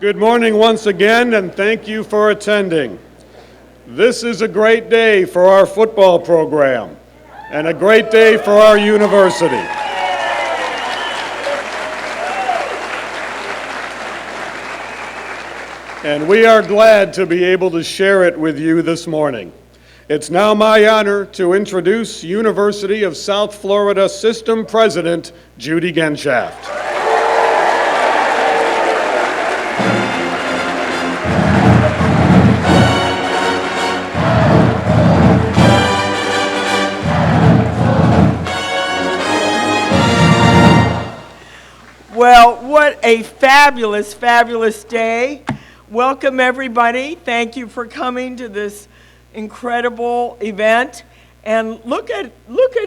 Good morning once again, and thank you for attending. This is a great day for our football program, and a great day for our university. And we are glad to be able to share it with you this morning. It's now my honor to introduce University of South Florida System President, Judy Genshaft. Well, what a fabulous, fabulous day. Welcome, everybody. Thank you for coming to this incredible event. And look at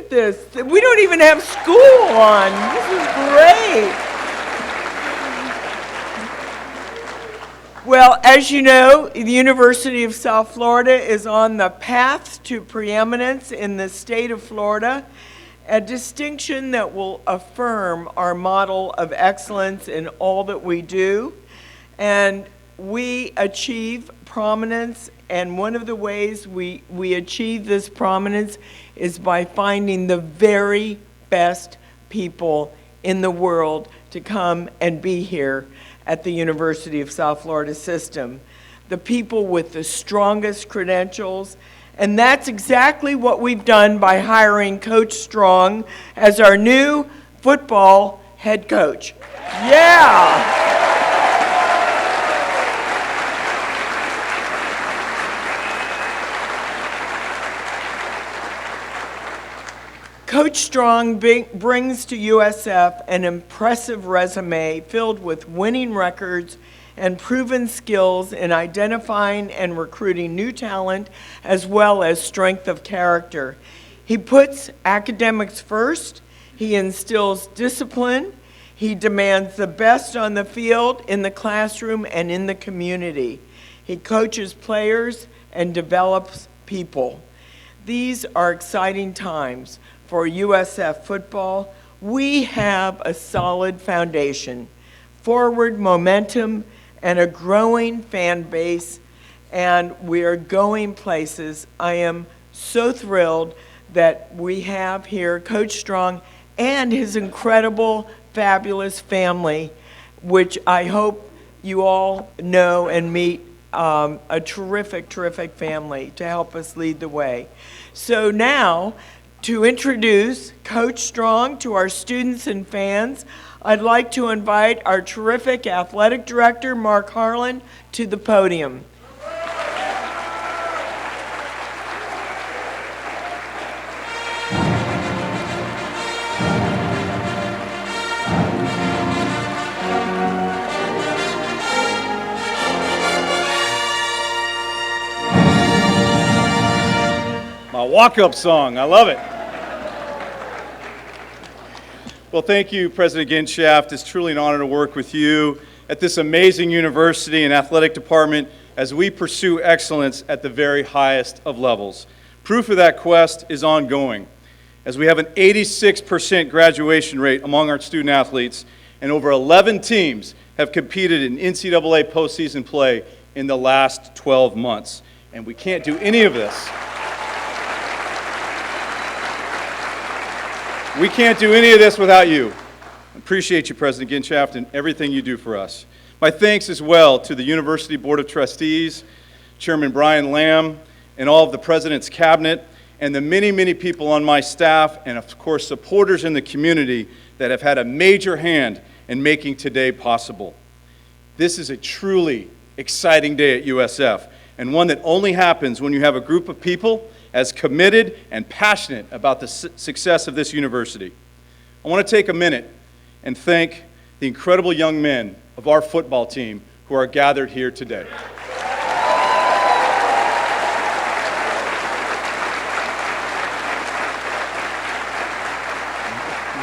this. We don't even have school on. This is great. Well, as you know, the University of South Florida is on the path to preeminence in the state of Florida, a distinction that will affirm our model of excellence in all that we do. And we achieve prominence, and one of the ways we achieve this prominence is by finding the very best people in the world to come and be here at the University of South Florida System. The people with the strongest credentials. And that's exactly what we've done by hiring Coach Strong as our new football head coach. Yeah! Coach Strong brings to USF an impressive resume filled with winning records and proven skills in identifying and recruiting new talent, as well as strength of character. He puts academics first, he instills discipline, he demands the best on the field, in the classroom, and in the community. He coaches players and develops people. These are exciting times for USF football. We have a solid foundation, forward momentum, and a growing fan base, and we are going places. I am so thrilled that we have here Coach Strong and his incredible, fabulous family, which I hope you all know and meet, a terrific, terrific family to help us lead the way. So now, to introduce Coach Strong to our students and fans, I'd like to invite our terrific athletic director, Mark Harlan, to the podium. My walk-up song, I love it. Well, thank you, President Genshaft. It's truly an honor to work with you at this amazing university and athletic department as we pursue excellence at the very highest of levels. Proof of that quest is ongoing, as we have an 86% graduation rate among our student athletes, and over 11 teams have competed in NCAA postseason play in the last 12 months. And we can't do any of this. We can't do any of this without you. I appreciate you, President Genshaft, and everything you do for us. My thanks as well to the University Board of Trustees, Chairman Brian Lamb, and all of the President's Cabinet, and the many, many people on my staff, and of course, supporters in the community that have had a major hand in making today possible. This is a truly exciting day at USF, and one that only happens when you have a group of people as committed and passionate about the success of this university. I want to take a minute and thank the incredible young men of our football team who are gathered here today.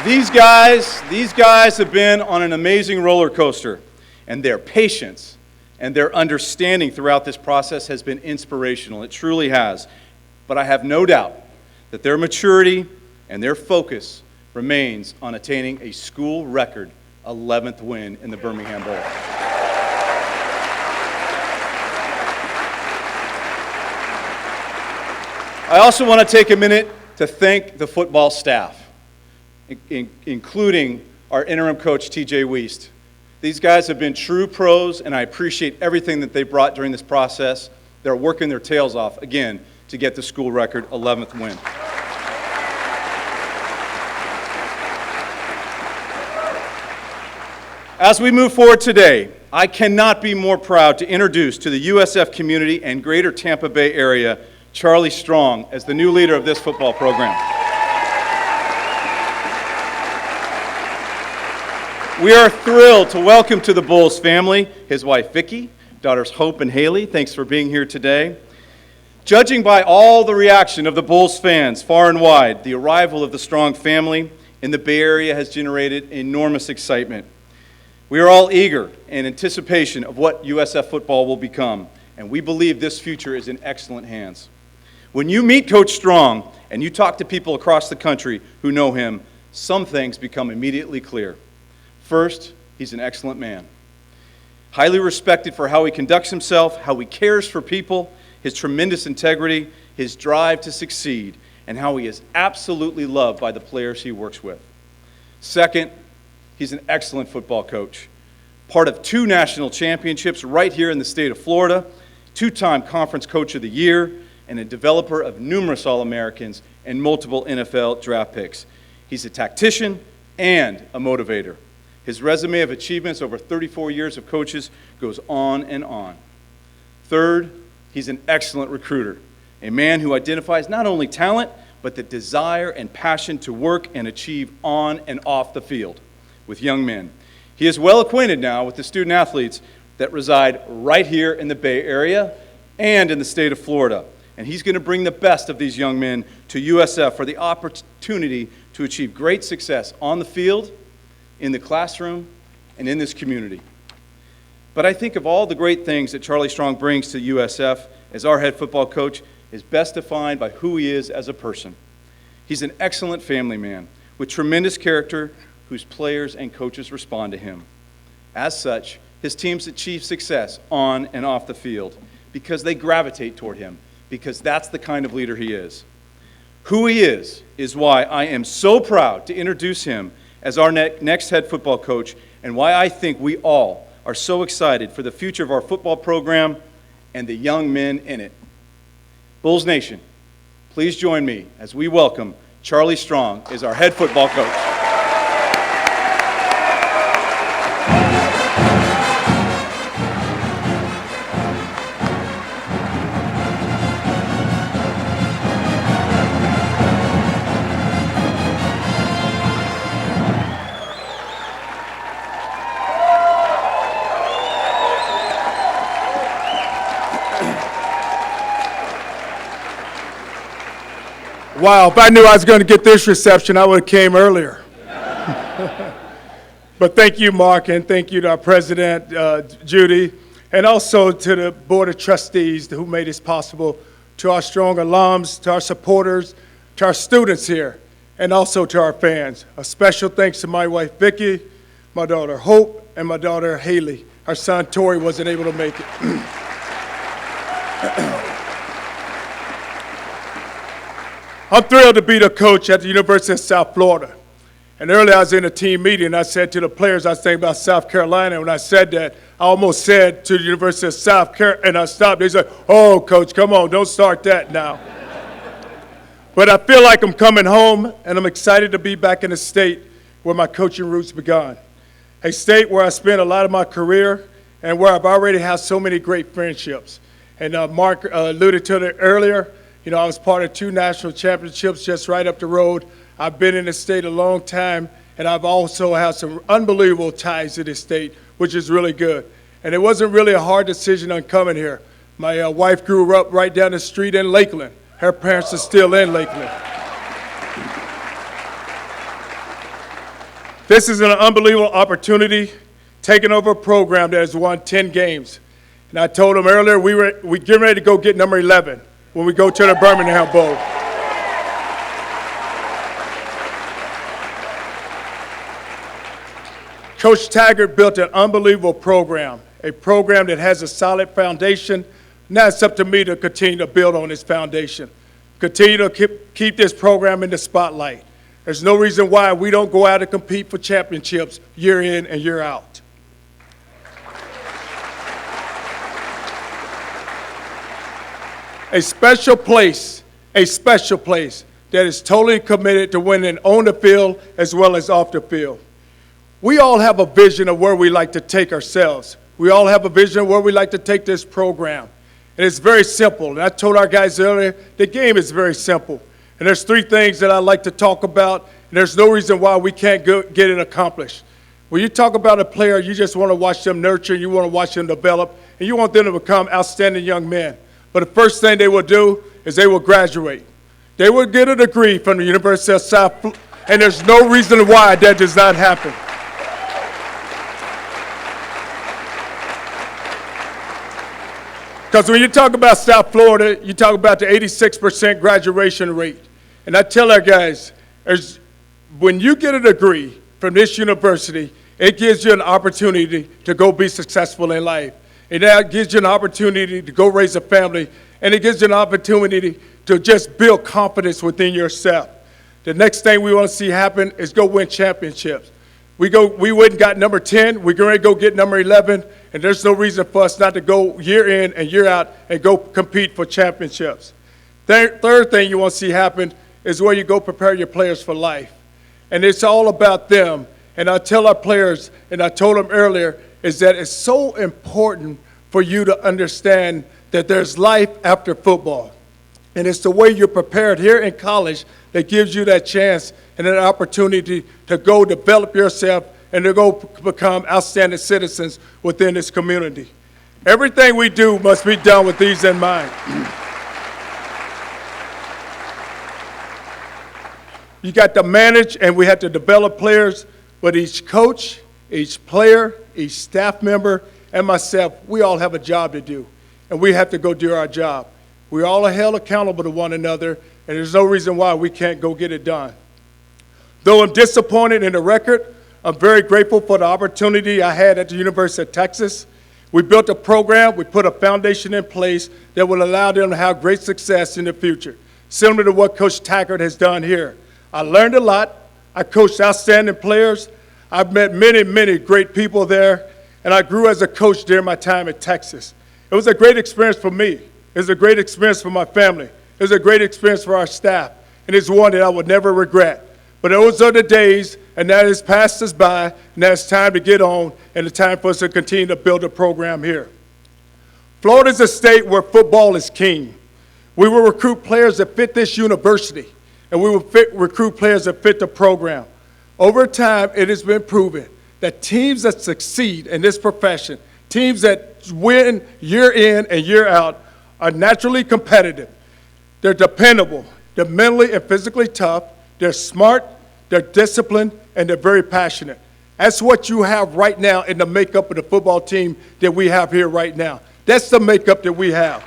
These guys have been on an amazing roller coaster, and their patience and their understanding throughout this process has been inspirational. It truly has. But I have no doubt that their maturity and their focus remains on attaining a school record 11th win in the Birmingham Bowl. I also want to take a minute to thank the football staff, including our interim coach, TJ Wiest. These guys have been true pros, and I appreciate everything that they brought during this process. They're working their tails off, again, to get the school record 11th win. As we move forward today, I cannot be more proud to introduce to the USF community and greater Tampa Bay area Charlie Strong as the new leader of this football program. We are thrilled to welcome to the Bulls family his wife Vicki, daughters Hope and Haley. Thanks for being here today. Judging by all the reaction of the Bulls fans far and wide, the arrival of the Strong family in the Bay Area has generated enormous excitement. We are all eager in anticipation of what USF football will become, and we believe this future is in excellent hands. When you meet Coach Strong and you talk to people across the country who know him, some things become immediately clear. First, he's an excellent man. Highly respected for how he conducts himself, how he cares for people, his tremendous integrity, his drive to succeed, and how he is absolutely loved by the players he works with. Second, he's an excellent football coach. Part of 2 national championships right here in the state of Florida, 2-time Conference Coach of the Year, and a developer of numerous All-Americans and multiple NFL draft picks. He's a tactician and a motivator. His resume of achievements over 34 years of coaches goes on and on. Third, he's an excellent recruiter, a man who identifies not only talent, but the desire and passion to work and achieve on and off the field with young men. He is well acquainted now with the student athletes that reside right here in the Bay Area and in the state of Florida. And he's going to bring the best of these young men to USF for the opportunity to achieve great success on the field, in the classroom, and in this community. But I think of all the great things that Charlie Strong brings to USF as our head football coach is best defined by who he is as a person. He's an excellent family man with tremendous character whose players and coaches respond to him. As such, his teams achieve success on and off the field because they gravitate toward him, because that's the kind of leader he is. Who he is why I am so proud to introduce him as our next head football coach, and why I think we all are so excited for the future of our football program and the young men in it. Bulls Nation, please join me as we welcome Charlie Strong as our head football coach. Wow, if I knew I was going to get this reception, I would have came earlier. But thank you, Mark, and thank you to our president, Judy, and also to the Board of Trustees who made this possible, to our Strong alums, to our supporters, to our students here, and also to our fans. A special thanks to my wife, Vicki, my daughter, Hope, and my daughter, Haley. Our son, Tori, wasn't able to make it. I'm thrilled to be the coach at the University of South Florida. And earlier I was in a team meeting, I said to the players, I was thinking about South Carolina. When I said that, I almost said to the University of South Carolina, and I stopped. They said, oh, Coach, come on, don't start that now. But I feel like I'm coming home, and I'm excited to be back in a state where my coaching roots began. A state where I spent a lot of my career and where I've already had so many great friendships. And Mark alluded to it earlier. You know, I was part of 2 national championships just right up the road. I've been in the state a long time, and I've also had some unbelievable ties to this state, which is really good. And it wasn't really a hard decision on coming here. My wife grew up right down the street in Lakeland. Her parents are still in Lakeland. This is an unbelievable opportunity, taking over a program that has won 10 games. And I told them earlier, we getting ready to go get number 11. When we go to the Birmingham Bowl. Coach Taggart built an unbelievable program, a program that has a solid foundation. Now it's up to me to continue to build on this foundation. continue to keep this program in the spotlight. There's no reason why we don't go out and compete for championships year in and year out. A special place that is totally committed to winning on the field as well as off the field. We all have a vision of where we like to take ourselves. We all have a vision of where we like to take this program. And it's very simple. And I told our guys earlier, the game is very simple. And there's three things that I like to talk about, and there's no reason why we can't get it accomplished. When you talk about a player, you just want to watch them nurture, you want to watch them develop, and you want them to become outstanding young men. But the first thing they will do is they will graduate. They will get a degree from the University of South Florida, and there's no reason why that does not happen. Because when you talk about South Florida, you talk about the 86% graduation rate. And I tell our guys, when you get a degree from this university, it gives you an opportunity to go be successful in life. And that gives you an opportunity to go raise a family, and it gives you an opportunity to just build confidence within yourself. The next thing we want to see happen is go win championships. We went and got number 10, we're going to go get number 11, and there's no reason for us not to go year in and year out and go compete for championships. Third thing you want to see happen is where you go prepare your players for life. And it's all about them. And I tell our players, and I told them earlier, is that it's so important for you to understand that there's life after football. And it's the way you're prepared here in college that gives you that chance and an opportunity to go develop yourself and to go become outstanding citizens within this community. Everything we do must be done with these in mind. You got to manage, and we have to develop players, but each coach, each player, each staff member, and myself, we all have a job to do, and we have to go do our job. We all are held accountable to one another, and there's no reason why we can't go get it done. Though I'm disappointed in the record, I'm very grateful for the opportunity I had at the University of Texas. We built a program, we put a foundation in place that will allow them to have great success in the future, similar to what Coach Taggart has done here. I learned a lot. I coached outstanding players. I've met many, many great people there, and I grew as a coach during my time at Texas. It was a great experience for me. It was a great experience for my family. It was a great experience for our staff, and it's one that I would never regret. But those are the days, and that has passed us by, and now it's time to get on, and it's time for us to continue to build a program here. Florida is a state where football is king. We will recruit players that fit this university, and we will recruit players that fit the program. Over time, it has been proven that teams that succeed in this profession, teams that win year in and year out, are naturally competitive. They're dependable. They're mentally and physically tough. They're smart. They're disciplined, and they're very passionate. That's what you have right now in the makeup of the football team that we have here right now. That's the makeup that we have.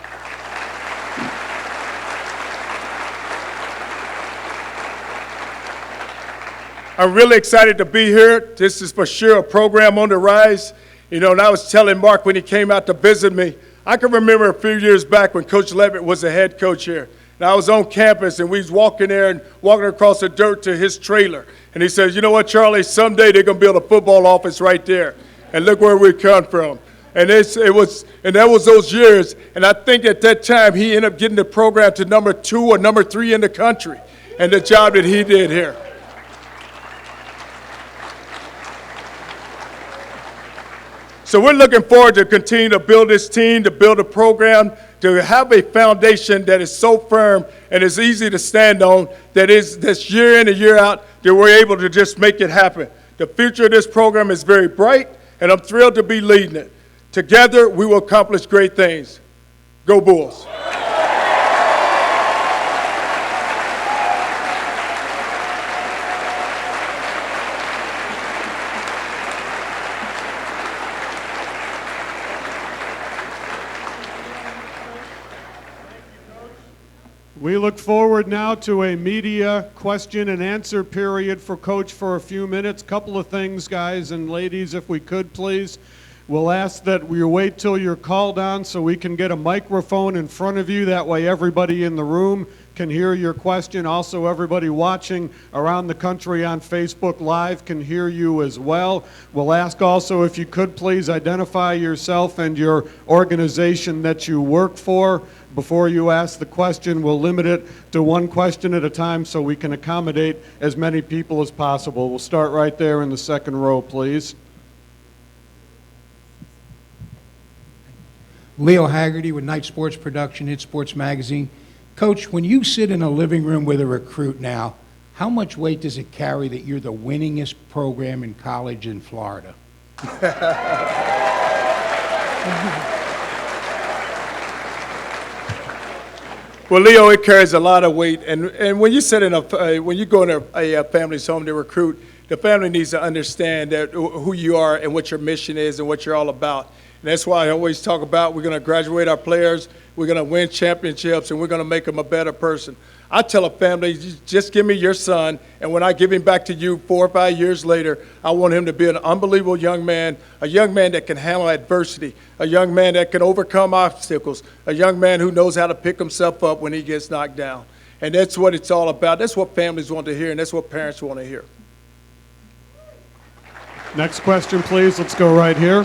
I'm really excited to be here. This is for sure a program on the rise. You know, and I was telling Mark when he came out to visit me, I can remember a few years back when Coach Levitt was the head coach here. And I was on campus, and we was walking there and walking across the dirt to his trailer. And he says, you know what, Charlie, someday they're going to build a football office right there. And look where we come from. And that was those years. And I think at that time he ended up getting the program to number 2 or number 3 in the country. And the job that he did here. So we're looking forward to continue to build this team, to build a program, to have a foundation that is so firm and is easy to stand on, that is this year in and year out, that we're able to just make it happen. The future of this program is very bright, and I'm thrilled to be leading it. Together, we will accomplish great things. Go Bulls. We look forward now to a media question and answer period for Coach for a few minutes. Couple of things, guys and ladies, if we could, please. We'll ask that you wait till you're called on so we can get a microphone in front of you. That way everybody in the room can hear your question. Also, everybody watching around the country on Facebook Live can hear you as well. We'll ask also if you could please identify yourself and your organization that you work for. Before you ask the question, we'll limit it to one question at a time so we can accommodate as many people as possible. We'll start right there in the second row, please. Leo Haggerty with Night Sports Production, Hit Sports Magazine. Coach, when you sit in a living room with a recruit now, how much weight does it carry that you're the winningest program in college in Florida? Well, Leo, it carries a lot of weight, and when you sit in when you go in a family's home to recruit, the family needs to understand that who you are and what your mission is and what you're all about. And that's why I always talk about we're going to graduate our players, we're going to win championships, and we're going to make them a better person. I tell a family, just give me your son, and when I give him back to you 4 or 5 years later, I want him to be an unbelievable young man, a young man that can handle adversity, a young man that can overcome obstacles, a young man who knows how to pick himself up when he gets knocked down. And that's what it's all about. That's what families want to hear, and that's what parents want to hear. Next question, please. Let's go right here.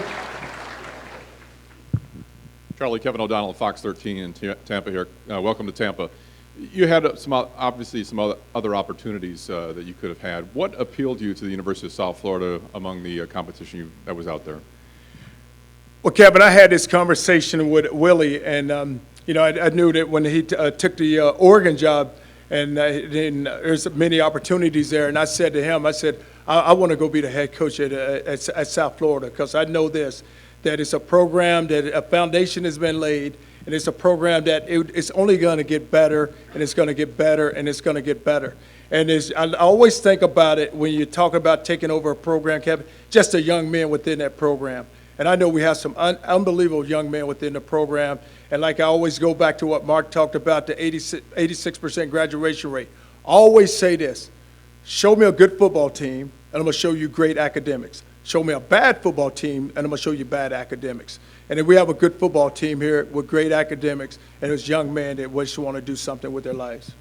Charlie, Kevin O'Donnell, Fox 13 in Tampa here. Welcome to Tampa. You had obviously some other opportunities that you could have had. What appealed you to the University of South Florida among the competition that was out there? Well, Kevin, I had this conversation with Willie, and I knew that when he took the Oregon job, and there's many opportunities there, and I said to him, I want to go be the head coach at South Florida, because I know this, that it's a program that a foundation has been laid, and it's a program that it's only going to get better, and it's going to get better, and it's going to get better. And I always think about it when you talk about taking over a program, Kevin, just a young man within that program. And I know we have some unbelievable young men within the program. And like I always go back to what Mark talked about, the 86% graduation rate. I always say this, show me a good football team, and I'm going to show you great academics. Show me a bad football team, and I'm going to show you bad academics. And if we have a good football team here with great academics and those young men that just want to do something with their lives.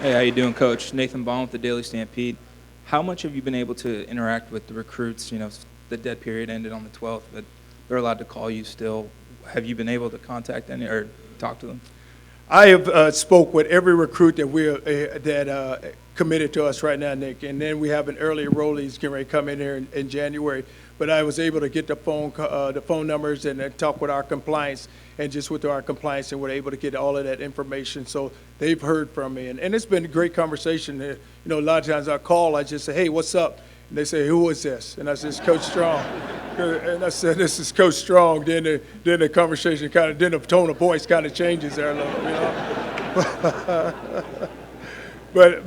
Hey, how you doing, Coach? Nathan Baum with the Daily Stampede. How much have you been able to interact with the recruits? You know, the dead period ended on the 12th, but they're allowed to call you still. Have you been able to contact any or talk to them? I have spoke with every recruit that committed to us right now, Nick, and then we have an early enrollees getting ready to come in here in January. But I was able to get the phone numbers and talk with our compliance, and just with our compliance, and we're able to get all of that information. So they've heard from me, and it's been a great conversation. You know, a lot of times I call, I just say, hey, what's up? And they say, who is this? And I said, it's Coach Strong. And I said, this is Coach Strong. Then the conversation then the tone of voice kind of changes there a little, you know.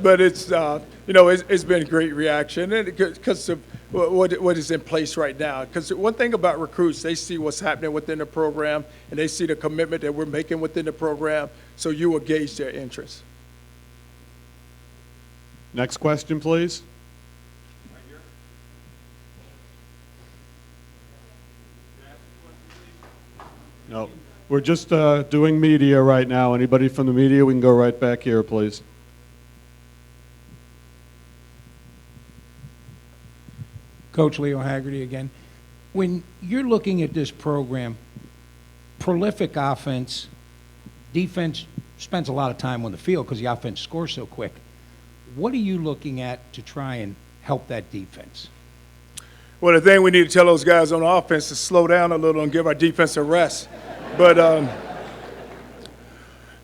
but it's, it's been a great reaction because of what is in place right now. Because one thing about recruits, they see what's happening within the program, and they see the commitment that we're making within the program, so you will gauge their interest. Next question, please. No, we're just doing media right now. Anybody from the media, we can go right back here, please. Coach Leo Haggerty again. When you're looking at this program, prolific offense, defense spends a lot of time on the field because the offense scores so quick. What are you looking at to try and help that defense? Well, the thing we need to tell those guys on offense is slow down a little and give our defense a rest. But,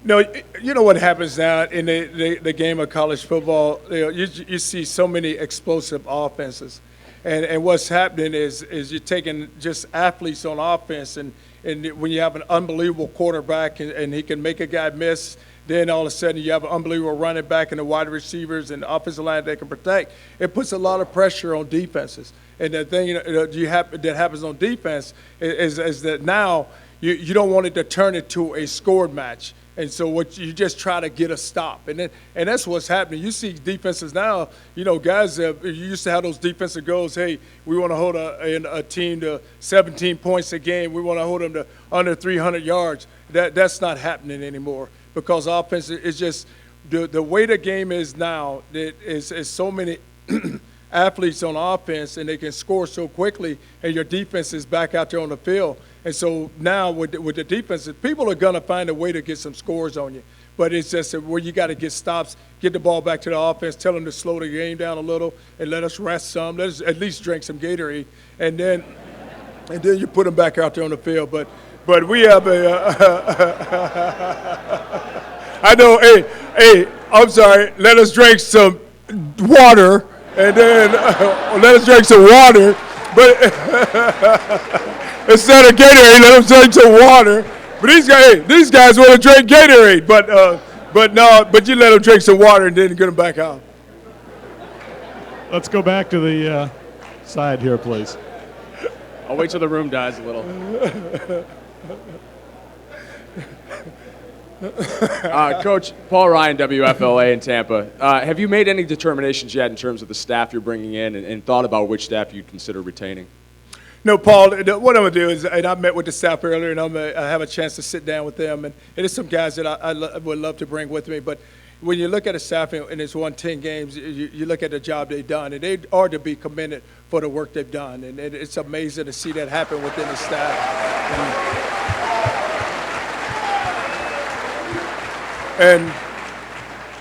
you know what happens now in the game of college football, you see so many explosive offenses. And what's happening is you're taking just athletes on offense, and when you have an unbelievable quarterback and he can make a guy miss, then all of a sudden you have an unbelievable running back and the wide receivers and the offensive line that can protect. It puts a lot of pressure on defenses. And the thing that happens on defense is that now you don't want it to turn into a scored match. And so what you just try to get a stop, and that's what's happening. You see defenses now, guys, you used to have those defensive goals. Hey, we want to hold a team to 17 points a game. We want to hold them to under 300 yards. That's not happening anymore because offense is just the way the game is now. It is so many athletes on offense, and they can score so quickly, and your defense is back out there on the field. And so now with the defense, people are going to find a way to get some scores on you. But it's just where you got to get stops, get the ball back to the offense, tell them to slow the game down a little, and let us rest some. Let us at least drink some Gatorade, and then you put them back out there on the field. But we have I know. Hey, I'm sorry. Let us drink some water, and then let us drink some water. But instead of Gatorade, let them drink some water. But these guys want to drink Gatorade. But you let them drink some water and then get them back out. Let's go back to the side here, please. I'll wait till the room dies a little. Coach, Paul Ryan, WFLA in Tampa. Have you made any determinations yet in terms of the staff you're bringing in and thought about which staff you'd consider retaining? No, Paul, what I'm going to do is, and I met with the staff earlier, and I have a chance to sit down with them. And there's some guys that I would love to bring with me. But when you look at a staff and it's won 10 games, you look at the job they've done, and they are to be commended for the work they've done. And it's amazing to see that happen within the staff. And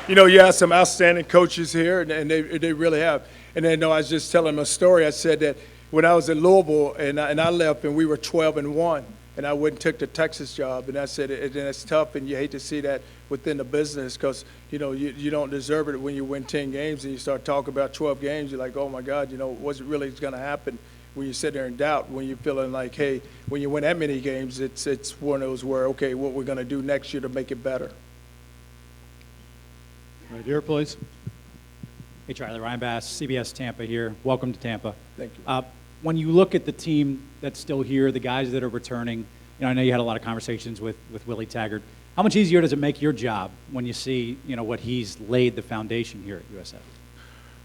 you have some outstanding coaches here, and they really have. And then, I was just telling them a story. I said that when I was in Louisville and I left and we were 12-1, and I went and took the Texas job, and I said it's tough, and you hate to see that within the business because you don't deserve it when you win 10 games and you start talking about 12 games. You're like, oh my God, what's really going to happen? When you sit there in doubt, when you're feeling like, hey, when you win that many games, it's one of those where, okay, what we're going to do next year to make it better. Right here, please. Hey, Charlie, Ryan Bass, CBS Tampa here. Welcome to Tampa. Thank you. When you look at the team that's still here, the guys that are returning, I know you had a lot of conversations with Willie Taggart. How much easier does it make your job when you see, what he's laid the foundation here at USF?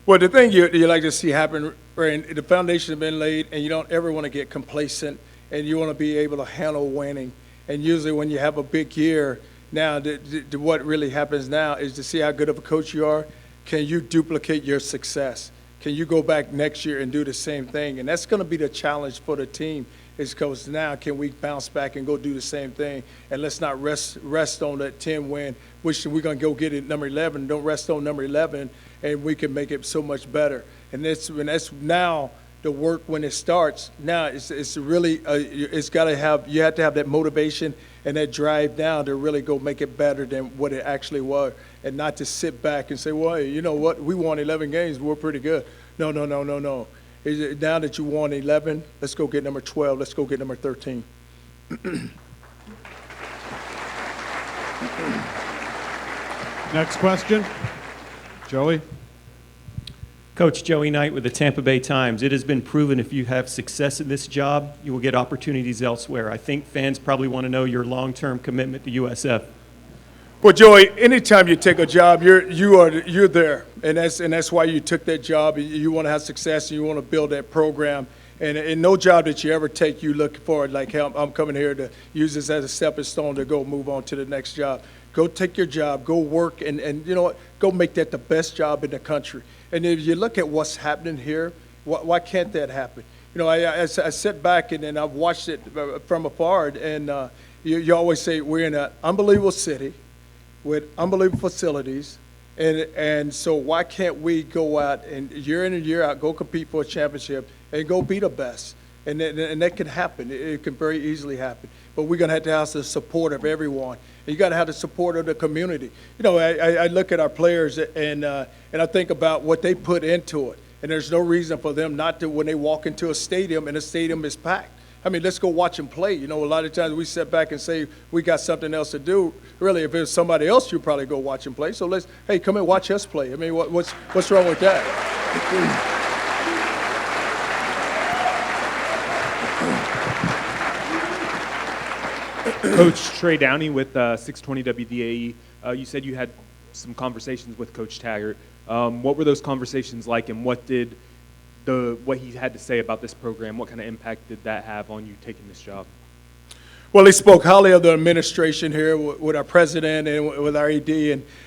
Well, the thing you like to see happen, right, the foundation has been laid, and you don't ever want to get complacent, and you want to be able to handle winning. And usually when you have a big year, now what really happens now is to see how good of a coach you are. Can you duplicate your success? Can you go back next year and do the same thing? And that's going to be the challenge for the team is because now can we bounce back and go do the same thing? And let's not rest on that 10 win, which we're going to go get it number 11. Don't rest on number 11, and we can make it so much better. And that's now the work when it starts. Now it's really it's got to have you have to have that motivation and that drive now to really go make it better than what it actually was, and not to sit back and say, well, you know what, we won 11 games, we're pretty good. No. Now that you won 11, let's go get number 12, let's go get number 13. Next question. Joey. Coach Joey Knight with the Tampa Bay Times. It has been proven if you have success in this job, you will get opportunities elsewhere. I think fans probably want to know your long-term commitment to USF. Well, Joey, anytime you take a job, you're there, and that's why you took that job. You want to have success, and you want to build that program. And no job that you ever take, you look forward like, hey, I'm coming here to use this as a stepping stone to go move on to the next job. Go take your job, go work, and you know what? Go make that the best job in the country. And if you look at what's happening here, why can't that happen? I sit back and I've watched it from afar, and you always say we're in an unbelievable city with unbelievable facilities, and so why can't we go out and year in and year out go compete for a championship and go be the best? And that can happen. It can very easily happen. But we're going to have the support of everyone. You got to have the support of the community. I look at our players and I think about what they put into it. And there's no reason for them not to when they walk into a stadium and the stadium is packed. I mean, let's go watch them play. A lot of times we sit back and say we got something else to do. Really, if it was somebody else, you'd probably go watch them play. So hey, come and watch us play. I mean, what's wrong with that? Coach Trey Downey with 620 WDAE. You said you had some conversations with Coach Taggart. What were those conversations like, and what he had to say about this program? What kind of impact did that have on you taking this job? Well, he spoke highly of the administration here with our president and with our ED,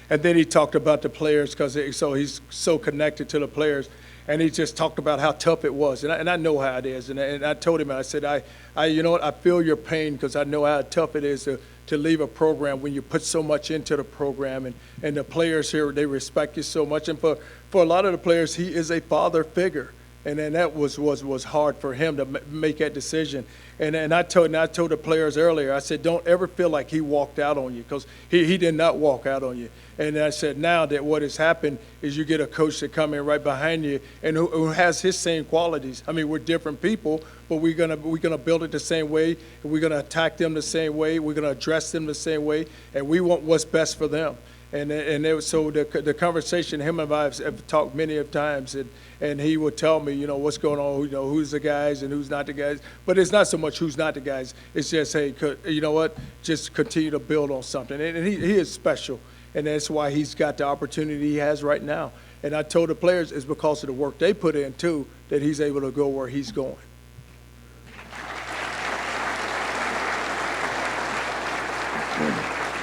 and then he talked about the players so he's so connected to the players, and he just talked about how tough it was, and I know how it is, and I told him, I said, you know what, I feel your pain because I know how tough it is to leave a program when you put so much into the program, and the players here, they respect you so much, and for a lot of the players, he is a father figure. And then that was hard for him to make that decision. And I told the players earlier, I said, don't ever feel like he walked out on you, because he did not walk out on you. And I said, now that what has happened is you get a coach to come in right behind you and who has his same qualities. I mean, we're different people, but we're gonna build it the same way. And we're gonna attack them the same way. We're gonna address them the same way, and we want what's best for them. So the conversation, him and I have talked many of times, and he would tell me, what's going on, who's the guys and who's not the guys. But it's not so much who's not the guys. It's just, hey, you know what, just continue to build on something. And he is special, and that's why he's got the opportunity he has right now. And I told the players it's because of the work they put in, too, that he's able to go where he's going.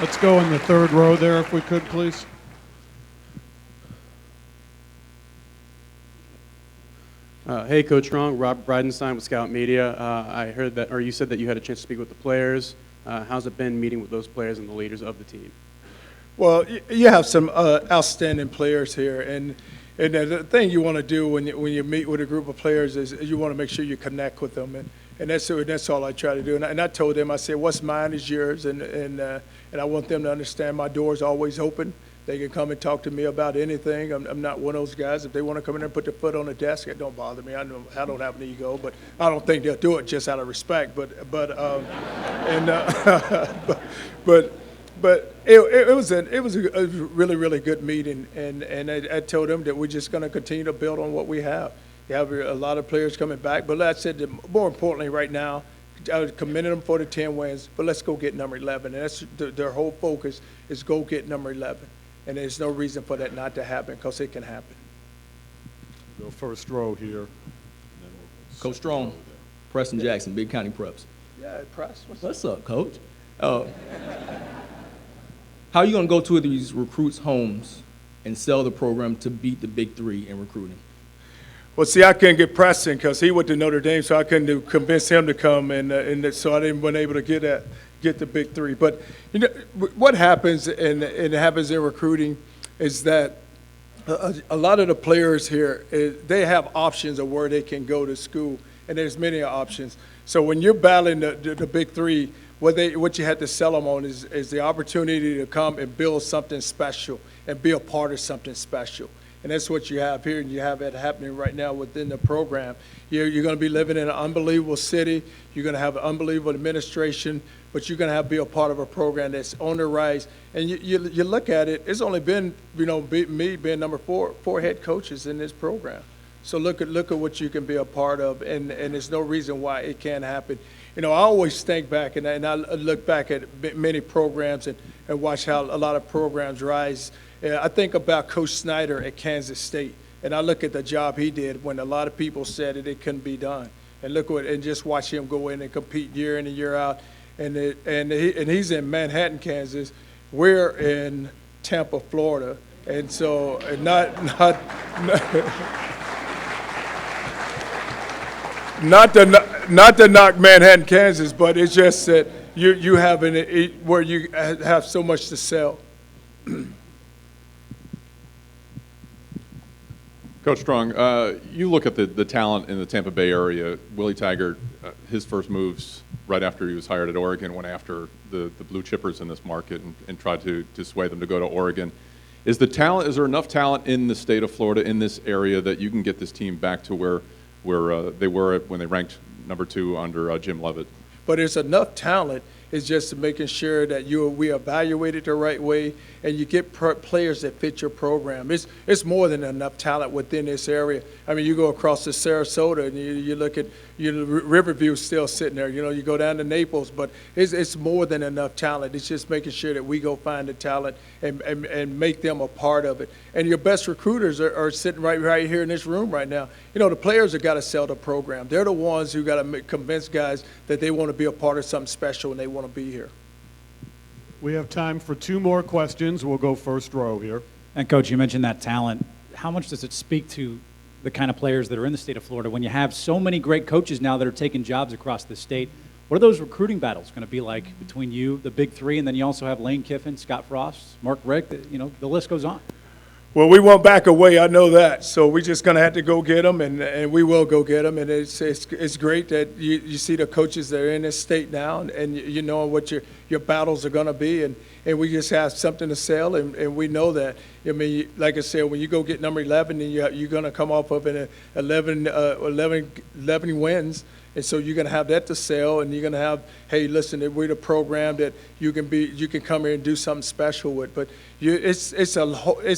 Let's go in the third row there, if we could, please. Hey, Coach Strong, Rob Bridenstine with Scout Media. I heard that, or you said that you had a chance to speak with the players. How's it been meeting with those players and the leaders of the team? Well, you have some outstanding players here, and the thing you want to do when you meet with a group of players is you want to make sure you connect with them, and that's all I try to do. And I told them, I said, what's mine is yours, and I want them to understand my door's always open. They can come and talk to me about anything. I'm not one of those guys. If they want to come in there and put their foot on the desk, it don't bother me. I know I don't have an ego, but I don't think they'll do it just out of respect. But it was a really, really good meeting, and I told them that we're just going to continue to build on what we have. You have a lot of players coming back, but like I said, more importantly right now, I commended them for the 10 wins, but let's go get number 11. And that's their whole focus is go get number 11. And there's no reason for that not to happen, because it can happen. Go first row here. Coach Strong, Preston Jackson, Big County Preps. Yeah, Press. What's up, Coach? How are you going to go to these recruits' homes and sell the program to beat the Big Three in recruiting? Well, see, I couldn't get Preston because he went to Notre Dame, so I couldn't convince him to come, and so I didn't been able to get the Big Three. But what happens, and it happens in recruiting, is that a lot of the players here, they have options of where they can go to school, and there's many options. So when you're battling the Big Three, what you have to sell them on is the opportunity to come and build something special and be a part of something special. And that's what you have here, and you have it happening right now within the program. You're going to be living in an unbelievable city. You're going to have an unbelievable administration, but you're going to be a part of a program that's on the rise. And you look at it, it's only been, me being number four head coaches in this program. So look at what you can be a part of, and there's no reason why it can't happen. I always think back, and I look back at many programs and watch how a lot of programs rise. I think about Coach Snyder at Kansas State, and I look at the job he did when a lot of people said it couldn't be done. And and just watch him go in and compete year in and year out. And he's in Manhattan, Kansas. We're in Tampa, Florida, and so not to knock Manhattan, Kansas, but it's just that you have where you have so much to sell. Coach Strong, you look at the talent in the Tampa Bay area. Willie Taggart, his first moves right after he was hired at Oregon went after the blue chippers in this market and tried to sway them to go to Oregon. Is there enough talent in the state of Florida, in this area, that you can get this team back to where they were when they ranked number 2 under Jim Leavitt? But there's enough talent. is just making sure that we evaluate it the right way and you get players that fit your program. It's more than enough talent within this area. I mean, you go across to Sarasota and you look at Riverview's still sitting there. You go down to Naples, but it's more than enough talent. It's just making sure that we go find the talent and make them a part of it. And your best recruiters are sitting right here in this room right now. The players have got to sell the program. They're the ones who got to convince guys that they want to be a part of something special and they want to be here. We have time for 2 more questions. We'll go first row here. And Coach, you mentioned that talent. How much does it speak to the kind of players that are in the state of Florida when you have so many great coaches now that are taking jobs across the state? What are those recruiting battles going to be like between you, the big three, and then you also have Lane Kiffin, Scott Frost, Mark Rick, the list goes on? Well, we won't back away. I know that. So we're just going to have to go get them, and we will go get them. And it's great that you see the coaches that are in this state now, and you know what your battles are going to be. And we just have something to sell, and we know that. I mean, like I said, when you go get number 11, and you're going to come off of an 11 wins. And so you're going to have that to sell, and you're going to have, hey, listen, we're the program that you can come here and do something special with. But it's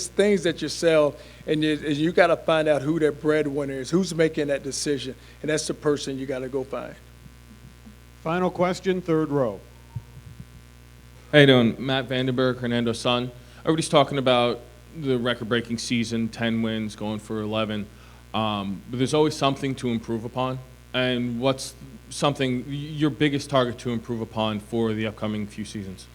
things that you sell, and you got to find out who that breadwinner is, who's making that decision, and that's the person you got to go find. Final question, 3rd row. How you doing? Matt Vandenberg, Hernando's son. Everybody's talking about the record-breaking season, 10 wins, going for 11. But there's always something to improve upon. And what's something, your biggest target to improve upon for the upcoming few seasons?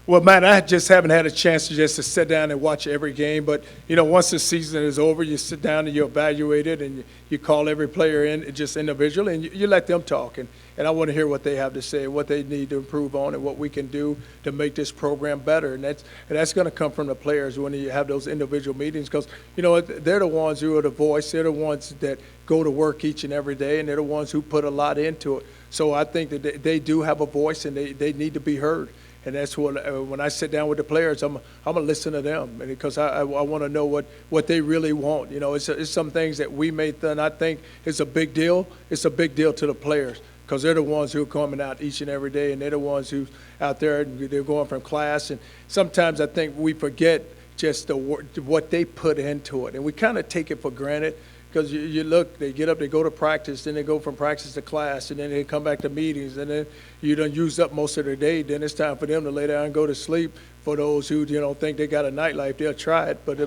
Well, man, I just haven't had a chance to sit down and watch every game. But, once the season is over, you sit down and you evaluate it, and you call every player in just individually, and you let them talk. And I want to hear what they have to say, what they need to improve on, and what we can do to make this program better. And that's going to come from the players when you have those individual meetings, because, they're the ones who are the voice. They're the ones that go to work each and every day, and they're the ones who put a lot into it. So I think that they do have a voice, and they need to be heard. And that's what, when I sit down with the players, I'm gonna listen to them, because I want to know what they really want. It's some things that we may not think is a big deal. It's a big deal to the players, because they're the ones who are coming out each and every day, and they're the ones who out there, and they're going from class. And sometimes I think we forget just what they put into it, and we kind of take it for granted. Because you look, they get up, they go to practice, then they go from practice to class, and then they come back to meetings, and then you done used up most of their day. Then it's time for them to lay down and go to sleep. For those who think they got a nightlife, they'll try it, but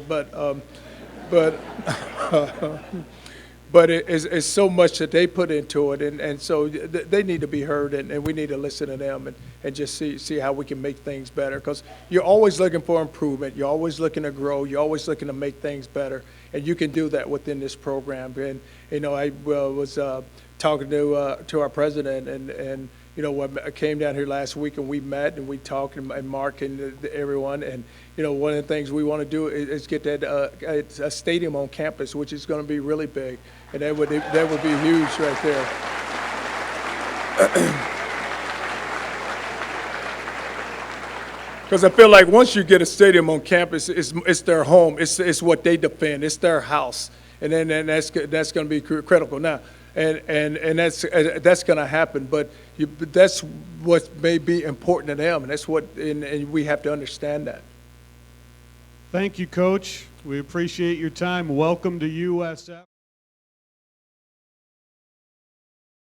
it's so much that they put into it, and so they need to be heard, and we need to listen to them and just see how we can make things better. Because you're always looking for improvement, you're always looking to grow, you're always looking to make things better, and you can do that within this program. And I was talking to our president, and when I came down here last week, and we met and we talked, and Mark and everyone, and one of the things we want to do is get that a stadium on campus, which is going to be really big, and that would be huge right there. Because I feel like once you get a stadium on campus, it's their home, it's what they defend, it's their house, and then that's going to be critical now. And that's going to happen, but that's what may be important to them, and that's and we have to understand that. Thank you, Coach. We appreciate your time. Welcome to USF.